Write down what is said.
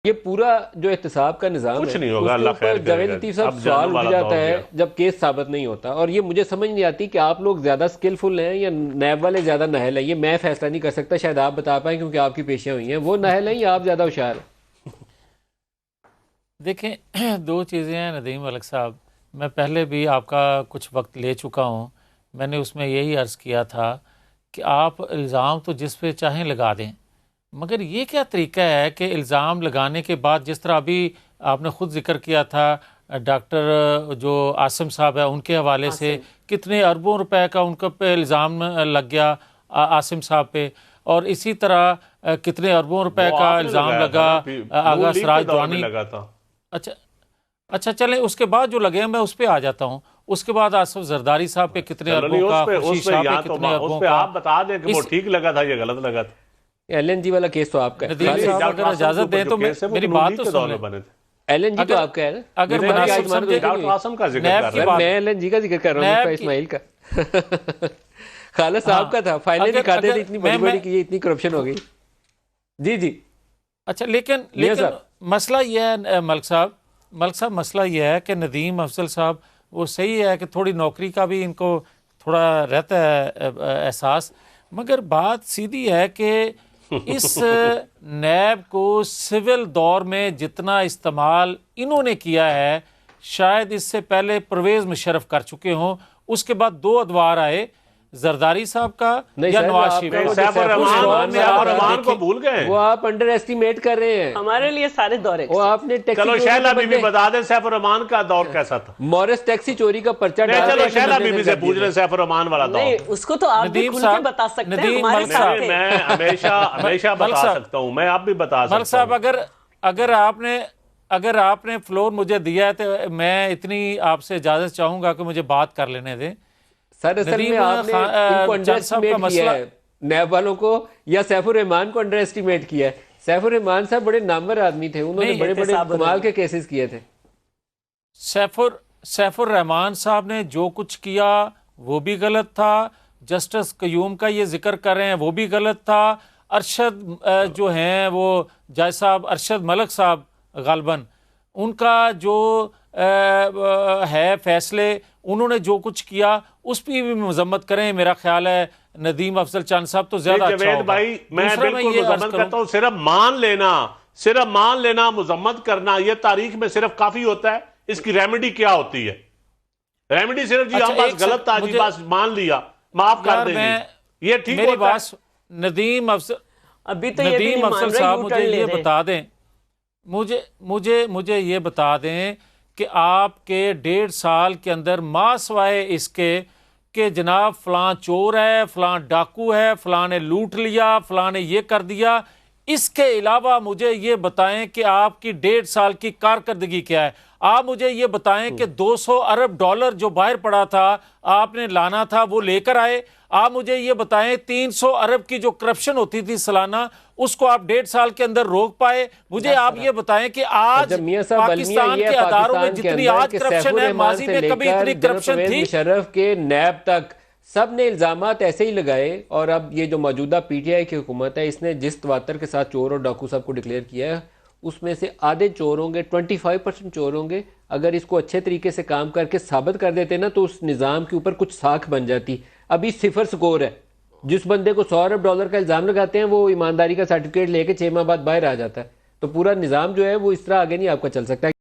ये पूरा जो एहतसाब का निज़ाम कुछ है नहीं होगा, अल्लाह उसके खैर ऊपर जावेद करेगा। लतीफ़ साहब अब सवाल जानने उठ वाला जाता दौर है गया। जब केस साबित नहीं होता। और ये मुझे समझ नहीं आती कि आप लोग ज़्यादा स्किलफुल हैं या नैब वाले ज़्यादा नहल हैं। ये मैं फैसला नहीं कर सकता, शायद आप बता पाएँ क्योंकि आपकी पेशियाँ हुई हैं। वो नहल हैं या आप ज़्यादा होशियार हैं? देखें दो चीज़ें हैं नदीम मलिक साहब। मैं पहले भी आपका कुछ वक्त ले चुका हूँ। मैंने उसमें यही अर्ज़ किया था कि आप इल्ज़ाम तो जिस पे चाहें लगा दें, मगर ये क्या तरीका है कि इल्ज़ाम लगाने के बाद, जिस तरह अभी आपने ख़ुद जिक्र किया था डॉक्टर जो आसिम साहब है उनके हवाले से कितने अरबों रुपए का उनके पे इल्ज़ाम लग गया आसिम साहब पे, और इसी तरह कितने अरबों रुपए का इल्ज़ाम लगा आगा सराज दुआनी। अच्छा अच्छा, चलें उसके बाद जो लगे मैं उस पर आ जाता हूँ। उसके बाद आसिफ जरदारी साहब पे कितने अरबों का, खुर्शीद शाह पे कितने अरबों का, आप बता दें कि वो ठीक लगा था या गलत लगा था। LNG वाला केस तो आपका है। नदीम साहब अगर इजाजत दें तो मेरी बात तो सुन लें। LNG तो आपका है ना? अगर मुनासिब समझे डॉक्टर आसम का जिक्र कर रहा मैं LNG का जिक्र कर रहा हूँ, इस्माइल का खालिद साहब का था। फाइलें दिखाते थे, इतनी बड़ी बड़ी की इतनी करप्शन हो गई। जी जी। अच्छा, लेकिन मसला यह है मलिक साहब, मसला यह है कि नदीम अफजल साहब वो सही है कि थोड़ी नौकरी का भी इनको थोड़ा रहता है एहसास, मगर बात सीधी है कि इस नैब को सिविल दौर में जितना इस्तेमाल इन्होंने किया है, शायद इससे पहले परवेज़ मुशर्रफ कर चुके हों। उसके बाद दो अदवार आए, जरदारी साहब का या नवाज शरीफ। रहमान को भूल गए, वो आप अंडर एस्टिमेट कर रहे हैं। हमारे लिए सारे दौरे वो आपने चलो शैला बीबी बता दें सैफ रहमान का दौर कैसा था। मॉरिस टैक्सी चोरी का पर्चा चलो शैला बीबी से पूछ रहे सैफ रहमान वाला दौर। नहीं, उसको तो आप भी खुल के बता सकते हैं हमारे साथ। मैं हमेशा बता सकता हूं, मैं आप भी बता सकता हूं। साहब अगर आपने फ्लोर मुझे दिया है तो मैं इतनी आपसे इजाजत चाहूंगा कि मुझे बात कर लेने दें। सर असल में आपने इनको अंडर एस्टिमेट किया है, नैब वालों को या सैफुर रहमान को अंडर एस्टिमेट किया है। सैफुर रहमान साहब बड़े नामवर आदमी थे, उन्होंने बड़े बड़े कमाल के केसेस किए थे। सैफुर रहमान साहब ने जो कुछ किया वो भी गलत था। जस्टिस कयूम का ये जिक्र कर रहे हैं वो भी गलत था। अरशद जो हैं वो जज साहब अरशद मलिक साहब गालबन, उनका जो है फैसले, उन्होंने जो कुछ किया उस पर भी मजम्मत करें। मेरा ख्याल है नदीम अफजल चांद साहब तो ज्यादा अच्छा होगा। भाई मैं बिल्कुल मजम्मत करता हूं, सिर्फ मान लेना मुजम्मत करना ये तारीख में सिर्फ काफी होता है। इसकी रेमेडी क्या होती है? रेमेडी सिर्फ जी हम बस गलत था जी, बस मान लिया, माफ कर देंगे, ये ठीक होता है। नदीम अफजल अभी तो नदीम अफजल साहब मुझे ये बता दें, मुझे ये बता दें कि आपके 1.5 साल के अंदर मासवाए इसके कि जनाब फलां चोर है, फलां डाकू है, फलां ने लूट लिया, फलां ने ये कर दिया, इसके अलावा मुझे ये बताएं कि आपकी 1.5 साल की कारकर्दगी क्या है। आप मुझे ये बताएं कि 200 अरब डॉलर जो बाहर पड़ा था आपने लाना था वो लेकर आए। आप मुझे ये बताएं 300 अरब की जो करप्शन होती थी सालाना, उसको आप 1.5 साल के अंदर रोक पाए। मुझे आप ये बताएं कि आज पाकिस्तान के अदारों में जितनी आज करप्शन है, माजी में कभी इतनी करप्शन थी? मुशर्रफ के नैब तक सब ने इल्जामात ऐसे ही लगाए। और अब ये जो मौजूदा PTI की हुकूमत है, इसने जिस तवातर के साथ चोर और डाकू सबको डिक्लेयर किया है, उसमें से आधे चोर होंगे, 25% चोर होंगे। अगर इसको अच्छे तरीके से काम करके साबित कर देते ना तो उस निज़ाम के ऊपर कुछ साख बन जाती। अभी 0 स्कोर है। जिस बंदे को 100 अरब डॉलर का इल्ज़ाम लगाते हैं वो ईमानदारी का सर्टिफिकेट लेके 6 माह बाद बाहर आ जाता है। तो पूरा निज़ाम जो है वो इस तरह आगे नहीं आपका चल सकता।